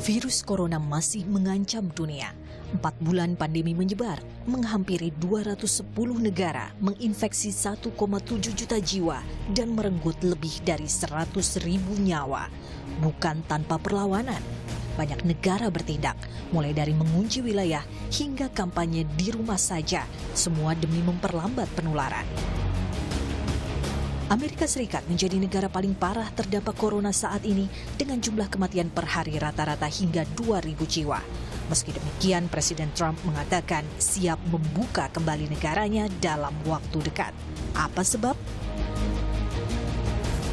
Virus corona masih mengancam dunia. 4 bulan pandemi menyebar, menghampiri 210 negara, menginfeksi 1,7 juta jiwa, dan merenggut lebih dari 100.000 nyawa. Bukan tanpa perlawanan, banyak negara bertindak, mulai dari mengunci wilayah hingga kampanye di rumah saja, semua demi memperlambat penularan. Amerika Serikat menjadi negara paling parah terdampak corona saat ini dengan jumlah kematian per hari rata-rata hingga 2.000 jiwa. Meski demikian, Presiden Trump mengatakan siap membuka kembali negaranya dalam waktu dekat. Apa sebab?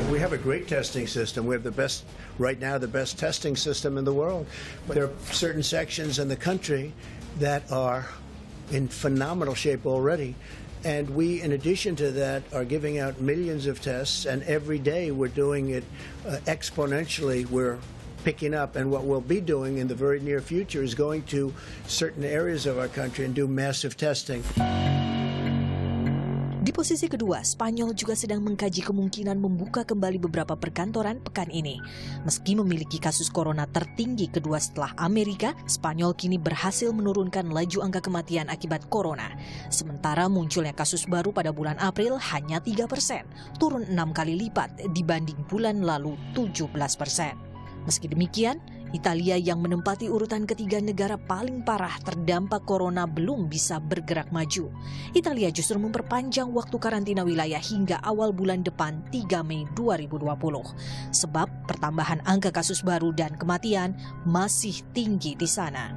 We have a great testing system. We have the best testing system in the world. But there are certain sections in the country that are in phenomenal shape already. And we, in addition to that, are giving out millions of tests, and every day we're doing it exponentially. We're picking up, and what we'll be doing in the very near future is going to certain areas of our country and do massive testing. Di posisi kedua, Spanyol juga sedang mengkaji kemungkinan membuka kembali beberapa perkantoran pekan ini. Meski memiliki kasus corona tertinggi kedua setelah Amerika, Spanyol kini berhasil menurunkan laju angka kematian akibat corona. Sementara munculnya kasus baru pada bulan April hanya 3%, turun 6 kali lipat dibanding bulan lalu 17%. Meski demikian, Italia yang menempati urutan ketiga negara paling parah terdampak corona belum bisa bergerak maju. Italia justru memperpanjang waktu karantina wilayah hingga awal bulan depan 3 Mei 2020. Sebab pertambahan angka kasus baru dan kematian masih tinggi di sana.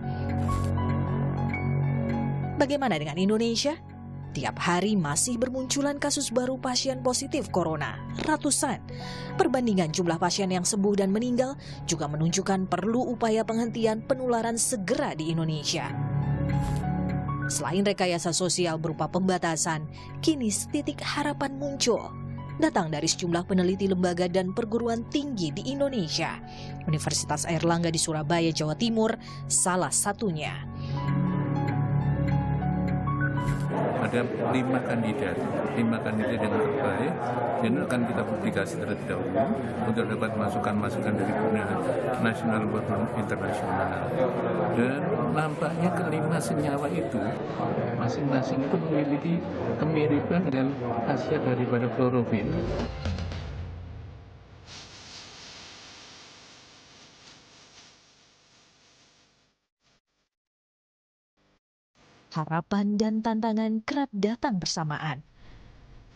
Bagaimana dengan Indonesia? Tiap hari masih bermunculan kasus baru pasien positif corona, ratusan. Perbandingan jumlah pasien yang sembuh dan meninggal juga menunjukkan perlu upaya penghentian penularan segera di Indonesia. Selain rekayasa sosial berupa pembatasan, kini titik harapan muncul. Datang dari sejumlah peneliti lembaga dan perguruan tinggi di Indonesia. Universitas Airlangga di Surabaya, Jawa Timur, salah satunya. Ada 5 kandidat yang terbaik, dan akan kita publikasi terlebih dahulu untuk dapat masukan-masukan dari dunia nasional maupun internasional. Dan nampaknya kelima senyawa itu masing-masing itu memiliki kemiripan dan khasiat daripada klorofil. Harapan dan tantangan kerap datang bersamaan.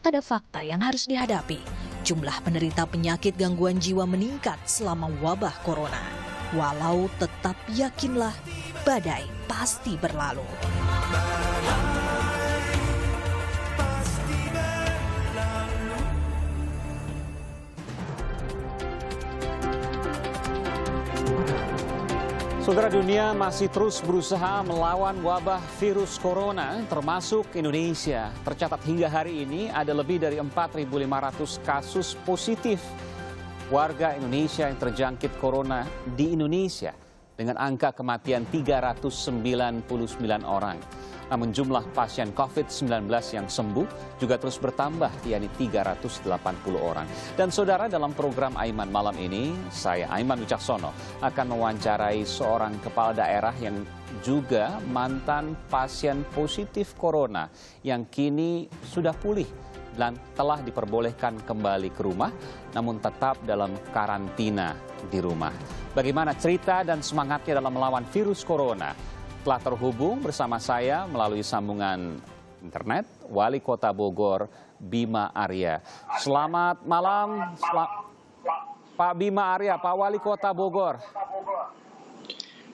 Ada fakta yang harus dihadapi. Jumlah penderita penyakit gangguan jiwa meningkat selama wabah corona. Walau tetap yakinlah, badai pasti berlalu. Saudara, dunia masih terus berusaha melawan wabah virus corona, termasuk Indonesia. Tercatat hingga hari ini ada lebih dari 4.500 kasus positif warga Indonesia yang terjangkit corona di Indonesia, dengan angka kematian 399 orang. Namun jumlah pasien COVID-19 yang sembuh juga terus bertambah, yakni 380 orang. Dan saudara, dalam program Aiman malam ini, saya Aiman Wicaksono akan mewawancarai seorang kepala daerah yang juga mantan pasien positif corona yang kini sudah pulih dan telah diperbolehkan kembali ke rumah, namun tetap dalam karantina di rumah. Bagaimana cerita dan semangatnya dalam melawan virus corona? Telah terhubung bersama saya melalui sambungan internet Wali Kota Bogor, Bima Arya. Selamat malam, Pak Bima Arya, Pak Wali Kota Bogor.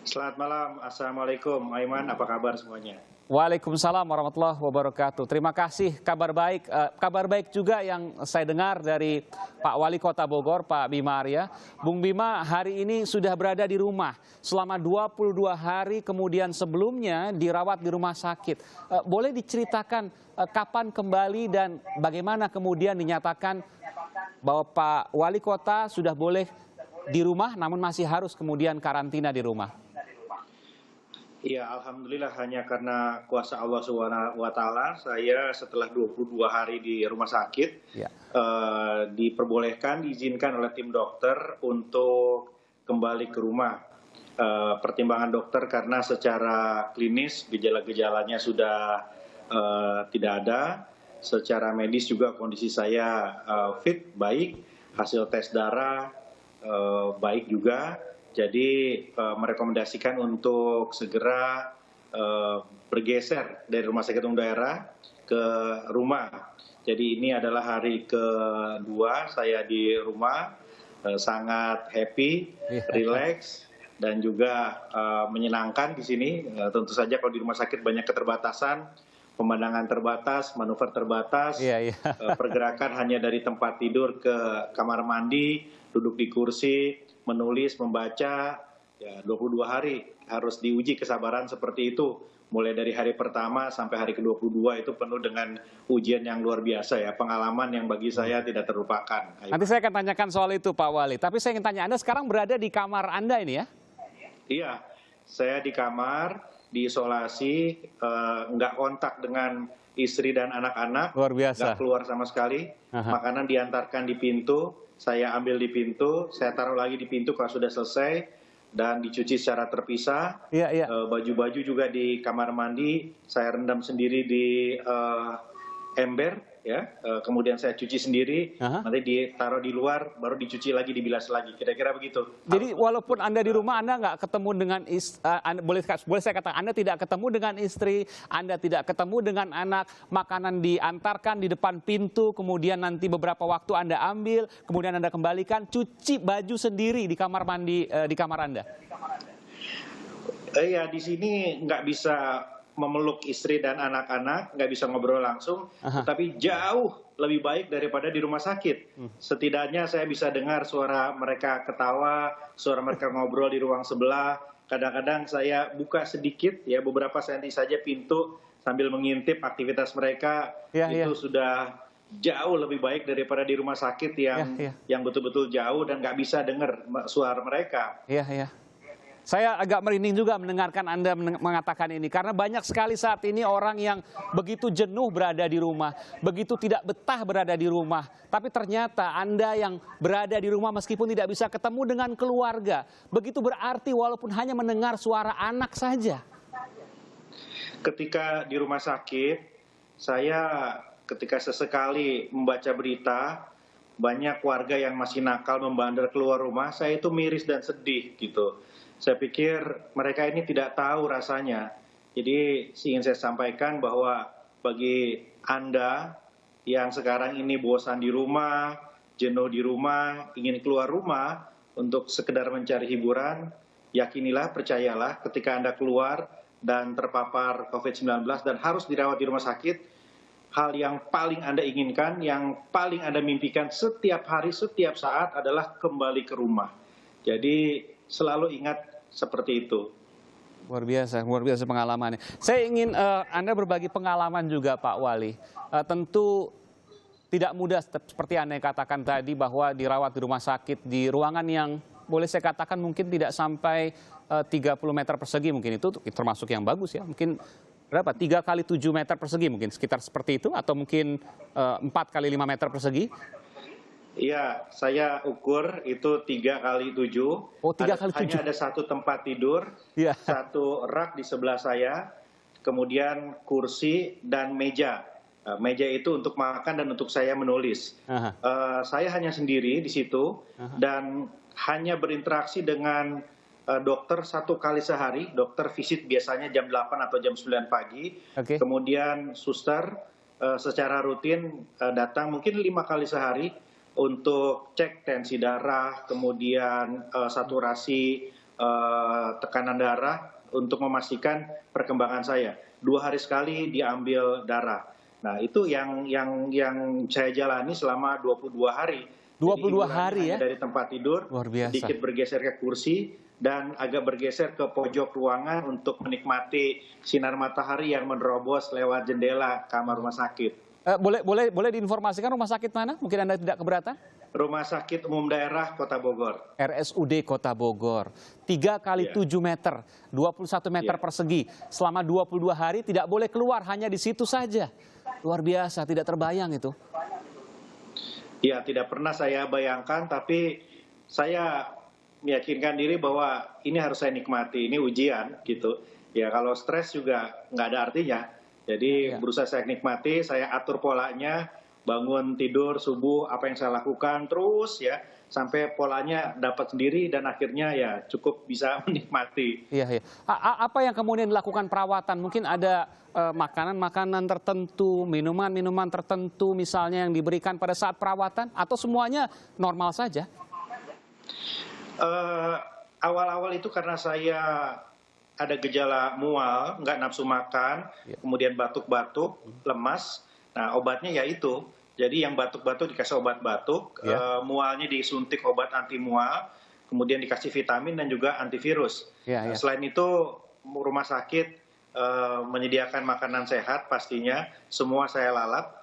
Selamat malam, Assalamualaikum, Aiman, apa kabar semuanya? Waalaikumsalam warahmatullahi wabarakatuh. Terima kasih, kabar baik juga yang saya dengar dari Pak Wali Kota Bogor, Pak Bima Arya. Bung Bima hari ini sudah berada di rumah selama 22 hari, kemudian sebelumnya dirawat di rumah sakit. Boleh diceritakan kapan kembali dan bagaimana kemudian dinyatakan bahwa Pak Wali Kota sudah boleh di rumah namun masih harus kemudian karantina di rumah? Ya, alhamdulillah hanya karena kuasa Allah SWT, saya setelah 22 hari di rumah sakit diizinkan oleh tim dokter untuk kembali ke rumah. Pertimbangan dokter karena secara klinis gejala-gejalanya sudah tidak ada, secara medis juga kondisi saya fit, baik, hasil tes darah baik juga. Jadi merekomendasikan untuk segera bergeser dari rumah sakit umum daerah ke rumah. Jadi ini adalah hari kedua saya di rumah, sangat happy, relax, dan juga menyenangkan di sini. Tentu saja kalau di rumah sakit banyak keterbatasan, pemandangan terbatas, manuver terbatas, pergerakan hanya dari tempat tidur ke kamar mandi, duduk di kursi, menulis, membaca, ya 22 hari harus diuji kesabaran seperti itu. Mulai dari hari pertama sampai hari ke-22 itu penuh dengan ujian yang luar biasa ya, pengalaman yang bagi saya tidak terlupakan. Nanti saya akan tanyakan soal itu Pak Wali, tapi saya ingin tanya, Anda sekarang berada di kamar Anda ini ya? Iya, saya di kamar, diisolasi, nggak kontak dengan istri dan anak-anak, luar biasa, nggak keluar sama sekali, makanan diantarkan di pintu, saya ambil di pintu, saya taruh lagi di pintu kalau sudah selesai, dan dicuci secara terpisah. Baju-baju juga di kamar mandi, saya rendam sendiri di ember, ya. Kemudian saya cuci sendiri, nanti ditaruh di luar, baru dicuci lagi, dibilas lagi. Kira-kira begitu. Jadi walaupun Anda di rumah, Anda nggak ketemu dengan boleh saya katakan Anda tidak ketemu dengan istri, Anda tidak ketemu dengan anak, makanan diantarkan di depan pintu, kemudian nanti beberapa waktu Anda ambil, kemudian Anda kembalikan, cuci baju sendiri di kamar mandi di kamar Anda. Iya, di sini nggak bisa memeluk istri dan anak-anak, nggak bisa ngobrol langsung, tapi jauh lebih baik daripada di rumah sakit. Setidaknya saya bisa dengar suara mereka ketawa, suara mereka ngobrol di ruang sebelah. Kadang-kadang saya buka sedikit, ya beberapa senti saja pintu sambil mengintip aktivitas mereka. Itu sudah jauh lebih baik daripada di rumah sakit yang betul-betul jauh dan nggak bisa dengar suara mereka. Saya agak merinding juga mendengarkan Anda mengatakan ini, karena banyak sekali saat ini orang yang begitu jenuh berada di rumah, begitu tidak betah berada di rumah. Tapi ternyata Anda yang berada di rumah meskipun tidak bisa ketemu dengan keluarga, begitu berarti walaupun hanya mendengar suara anak saja. Ketika di rumah sakit, saya ketika sesekali membaca berita, banyak warga yang masih nakal membandel keluar rumah, saya itu miris dan sedih gitu. Saya pikir mereka ini tidak tahu rasanya. Jadi ingin saya sampaikan bahwa bagi Anda yang sekarang ini bosan di rumah, jenuh di rumah, ingin keluar rumah untuk sekedar mencari hiburan, yakinilah, percayalah ketika Anda keluar dan terpapar COVID-19 dan harus dirawat di rumah sakit, hal yang paling Anda inginkan, yang paling Anda mimpikan setiap hari, setiap saat adalah kembali ke rumah. Jadi selalu ingat seperti itu. Luar biasa pengalamannya. Saya ingin Anda berbagi pengalaman juga Pak Wali. Tentu tidak mudah seperti Anda yang katakan tadi bahwa dirawat di rumah sakit di ruangan yang boleh saya katakan mungkin tidak sampai 30 meter persegi, mungkin itu termasuk yang bagus ya. Mungkin berapa? 3 kali 7 meter persegi mungkin, sekitar seperti itu, atau mungkin 4 kali 5 meter persegi. Iya, saya ukur itu 3 kali 7. Oh, 3 kali 7. Hanya ada satu tempat tidur, satu rak di sebelah saya, kemudian kursi dan meja. Meja itu untuk makan dan untuk saya menulis. Saya hanya sendiri di situ dan hanya berinteraksi dengan dokter 1 kali sehari. Dokter visit biasanya jam 8 atau jam 9 pagi. Kemudian suster secara rutin datang mungkin 5 kali sehari untuk cek tensi darah, kemudian saturasi, tekanan darah untuk memastikan perkembangan saya. 2 hari sekali diambil darah. Nah, itu yang saya jalani selama 22 hari. 22 Jadi, hari ya? dari tempat tidur, Luar biasa. sedikit bergeser ke kursi, dan agak bergeser ke pojok ruangan untuk menikmati sinar matahari yang menerobos lewat jendela kamar rumah sakit. Boleh diinformasikan rumah sakit mana? Mungkin Anda tidak keberatan? Rumah Sakit Umum Daerah Kota Bogor. RSUD Kota Bogor. 3 kali 7 meter, 21 meter persegi. Selama 22 hari tidak boleh keluar, hanya di situ saja. Luar biasa, tidak terbayang itu. Ya, tidak pernah saya bayangkan, tapi saya meyakinkan diri bahwa ini harus saya nikmati, ini ujian gitu. Ya, kalau stres juga nggak ada artinya. Jadi berusaha saya nikmati, saya atur polanya, bangun tidur subuh apa yang saya lakukan terus ya sampai polanya dapat sendiri dan akhirnya ya cukup bisa menikmati. Iya. Apa yang kemudian dilakukan perawatan? Mungkin ada makanan-makanan tertentu, minuman-minuman tertentu misalnya yang diberikan pada saat perawatan atau semuanya normal saja? Awal-awal itu karena saya ada gejala mual, nggak nafsu makan, kemudian batuk-batuk, lemas. Nah, obatnya ya itu. Jadi yang batuk-batuk dikasih obat batuk, mualnya disuntik obat anti mual, kemudian dikasih vitamin dan juga antivirus. Selain itu, rumah sakit menyediakan makanan sehat pastinya, semua saya lalap,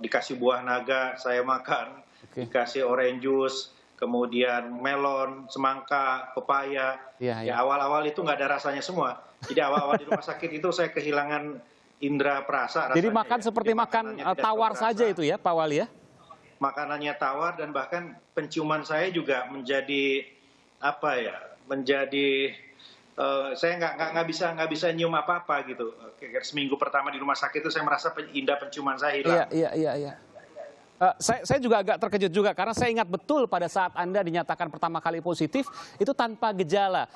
dikasih buah naga saya makan, dikasih orange juice, kemudian melon, semangka, pepaya. Ya awal-awal itu nggak ada rasanya semua. Jadi awal-awal di rumah sakit itu saya kehilangan indera perasa rasanya. Jadi makan seperti makan tawar saja itu ya Pak Wali ya? Makanannya tawar dan bahkan penciuman saya juga menjadi saya nggak bisa nyium apa-apa gitu. Seminggu pertama di rumah sakit itu saya merasa indera penciuman saya hilang. Iya. Saya juga agak terkejut juga karena saya ingat betul pada saat Anda dinyatakan pertama kali positif itu tanpa gejala.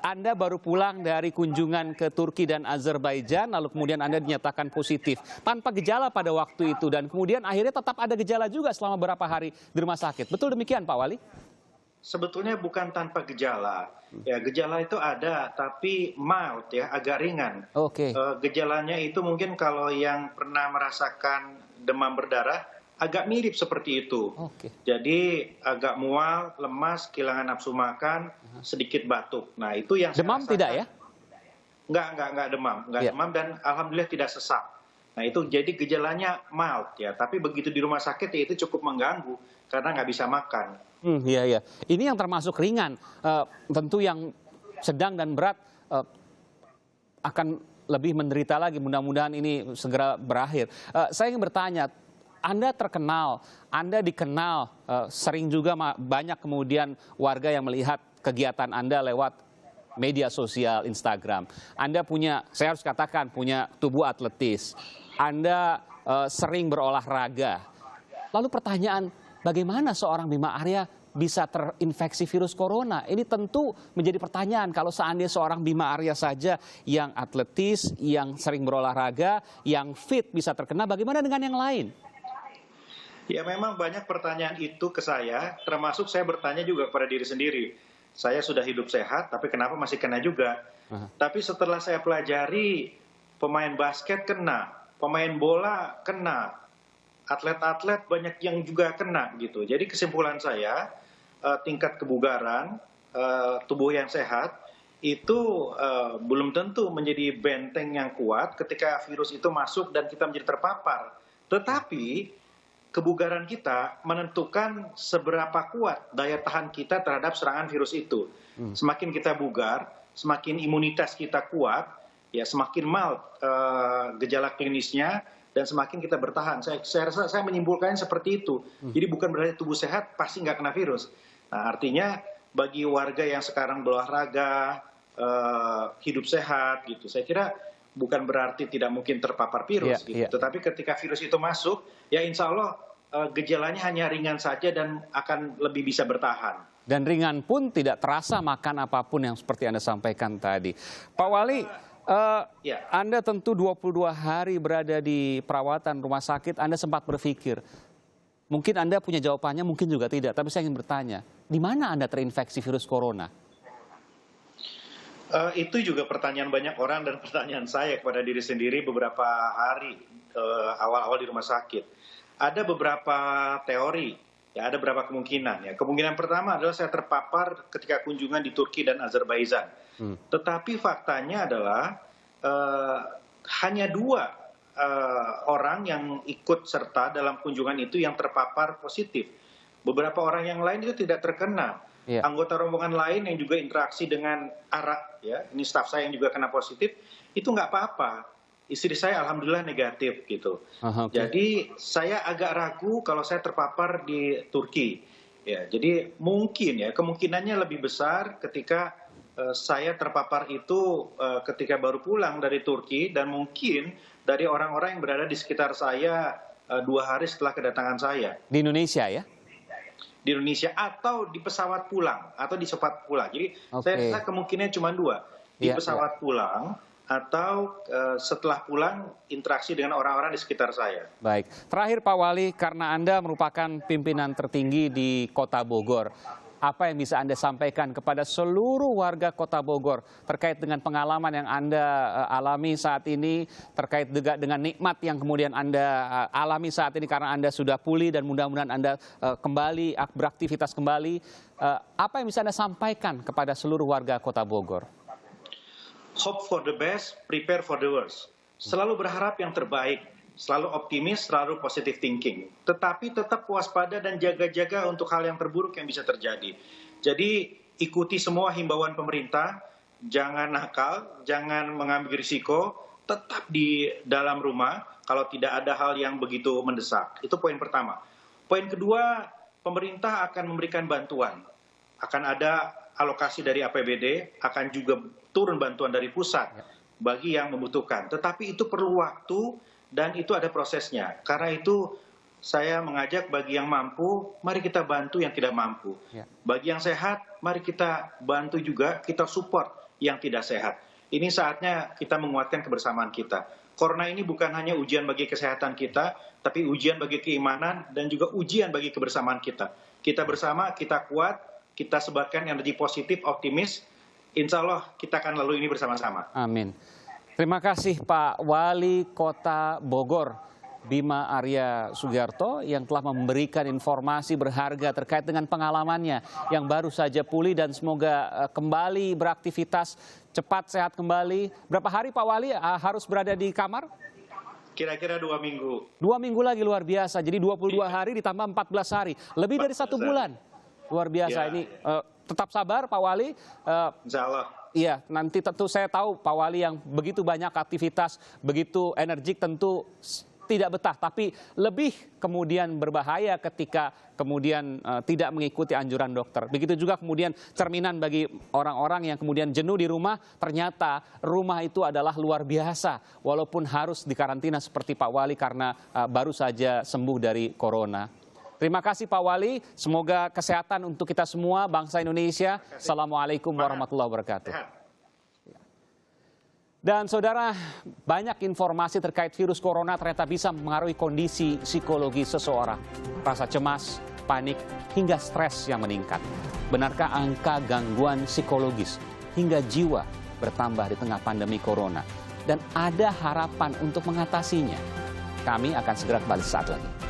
Anda baru pulang dari kunjungan ke Turki dan Azerbaijan lalu kemudian Anda dinyatakan positif tanpa gejala pada waktu itu dan kemudian akhirnya tetap ada gejala juga selama beberapa hari di rumah sakit. Betul demikian Pak Wali? Sebetulnya bukan tanpa gejala. Ya, gejala itu ada tapi mild ya, agak ringan. Gejalanya itu mungkin kalau yang pernah merasakan demam berdarah agak mirip seperti itu. Jadi agak mual, lemas, kehilangan nafsu makan, sedikit batuk. Nah, itu yang demam saya tidak ya? Enggak demam, demam dan alhamdulillah tidak sesak. Nah, itu jadi gejalanya mild ya, tapi begitu di rumah sakit ya itu cukup mengganggu karena nggak bisa makan. Iya. Ini yang termasuk ringan. Tentu yang sedang dan berat akan lebih menderita lagi. Mudah-mudahan ini segera berakhir. Saya ingin bertanya, Anda terkenal, Anda dikenal, sering juga banyak kemudian warga yang melihat kegiatan Anda lewat media sosial, Instagram. Anda punya, saya harus katakan, punya tubuh atletis. Anda sering berolahraga. Lalu pertanyaan, bagaimana seorang Bima Arya bisa terinfeksi virus corona? Ini tentu menjadi pertanyaan kalau seandainya seorang Bima Arya saja yang atletis, yang sering berolahraga, yang fit bisa terkena, bagaimana dengan yang lain? Ya memang banyak pertanyaan itu ke saya, termasuk saya bertanya juga kepada diri sendiri. Saya sudah hidup sehat, tapi kenapa masih kena juga? Tapi setelah saya pelajari, pemain basket kena, pemain bola kena, atlet-atlet banyak yang juga kena gitu. Jadi kesimpulan saya, tingkat kebugaran, tubuh yang sehat, itu belum tentu menjadi benteng yang kuat ketika virus itu masuk dan kita menjadi terpapar. Tetapi kebugaran kita menentukan seberapa kuat daya tahan kita terhadap serangan virus itu. Semakin kita bugar, semakin imunitas kita kuat, ya semakin mild gejala klinisnya dan semakin kita bertahan. Saya rasa saya menyimpulkannya seperti itu. Jadi bukan berarti tubuh sehat pasti nggak kena virus. Nah, artinya bagi warga yang sekarang berolahraga, hidup sehat gitu, saya kira bukan berarti tidak mungkin terpapar virus. Tetapi ketika virus itu masuk, ya insya Allah gejalanya hanya ringan saja dan akan lebih bisa bertahan. Dan ringan pun tidak terasa makan apapun yang seperti Anda sampaikan tadi. Pak Wali, Anda tentu 22 hari berada di perawatan rumah sakit, Anda sempat berpikir, mungkin Anda punya jawabannya, mungkin juga tidak. Tapi saya ingin bertanya, di mana Anda terinfeksi virus corona? Itu juga pertanyaan banyak orang dan pertanyaan saya kepada diri sendiri beberapa hari awal-awal di rumah sakit. Ada beberapa teori, ya ada beberapa kemungkinan. Ya. Kemungkinan pertama adalah saya terpapar ketika kunjungan di Turki dan Azerbaijan. Tetapi faktanya adalah hanya 2 orang yang ikut serta dalam kunjungan itu yang terpapar positif. Beberapa orang yang lain itu tidak terkena. Anggota rombongan lain yang juga interaksi dengan Arak, ya, ini staf saya yang juga kena positif, itu nggak apa-apa. Istri saya alhamdulillah negatif gitu. Jadi saya agak ragu kalau saya terpapar di Turki. Ya, jadi mungkin ya kemungkinannya lebih besar ketika saya terpapar itu ketika baru pulang dari Turki dan mungkin dari orang-orang yang berada di sekitar saya 2 hari setelah kedatangan saya. Di Indonesia ya? Di Indonesia atau di pesawat pulang atau di pesawat pulang. Jadi saya rasa kemungkinannya cuma 2, di pesawat pulang atau setelah pulang interaksi dengan orang-orang di sekitar saya. Baik, terakhir Pak Wali, karena Anda merupakan pimpinan tertinggi di Kota Bogor, apa yang bisa Anda sampaikan kepada seluruh warga Kota Bogor terkait dengan pengalaman yang Anda alami saat ini, terkait juga dengan nikmat yang kemudian Anda alami saat ini karena Anda sudah pulih dan mudah-mudahan Anda kembali beraktivitas kembali. Apa yang bisa Anda sampaikan kepada seluruh warga Kota Bogor? Hope for the best, prepare for the worst. Selalu berharap yang terbaik, selalu optimis, selalu positive thinking. Tetapi tetap waspada dan jaga-jaga untuk hal yang terburuk yang bisa terjadi. Jadi ikuti semua himbauan pemerintah, jangan nakal, jangan mengambil risiko, tetap di dalam rumah kalau tidak ada hal yang begitu mendesak. Itu poin pertama. Poin kedua, pemerintah akan memberikan bantuan. Akan ada alokasi dari APBD, akan juga turun bantuan dari pusat bagi yang membutuhkan. Tetapi itu perlu waktu dan itu ada prosesnya. Karena itu saya mengajak bagi yang mampu, mari kita bantu yang tidak mampu. Bagi yang sehat, mari kita bantu juga, kita support yang tidak sehat. Ini saatnya kita menguatkan kebersamaan kita. Corona ini bukan hanya ujian bagi kesehatan kita, tapi ujian bagi keimanan dan juga ujian bagi kebersamaan kita. Kita bersama, kita kuat, kita sebarkan energi positif, optimis. Insya Allah kita akan lalui ini bersama-sama. Amin. Terima kasih Pak Wali Kota Bogor, Bima Arya Sugiarto, yang telah memberikan informasi berharga terkait dengan pengalamannya yang baru saja pulih dan semoga kembali beraktivitas, cepat sehat kembali. Berapa hari Pak Wali harus berada di kamar? Kira-kira 2 minggu. 2 minggu lagi, luar biasa. Jadi 22 hari ditambah 14 hari. Lebih dari 1 bulan. Luar biasa. Ini tetap sabar Pak Wali. Insya Allah. Iya, nanti tentu saya tahu Pak Wali yang begitu banyak aktivitas, begitu energik tentu tidak betah. Tapi lebih kemudian berbahaya ketika kemudian tidak mengikuti anjuran dokter. Begitu juga kemudian cerminan bagi orang-orang yang kemudian jenuh di rumah. Ternyata rumah itu adalah luar biasa. Walaupun harus dikarantina seperti Pak Wali karena baru saja sembuh dari corona. Terima kasih Pak Wali, semoga kesehatan untuk kita semua, bangsa Indonesia. Assalamualaikum warahmatullahi wabarakatuh. Dan saudara, banyak informasi terkait virus corona ternyata bisa mempengaruhi kondisi psikologi seseorang. Rasa cemas, panik, hingga stres yang meningkat. Benarkah angka gangguan psikologis hingga jiwa bertambah di tengah pandemi corona? Dan ada harapan untuk mengatasinya? Kami akan segera kembali saat lagi.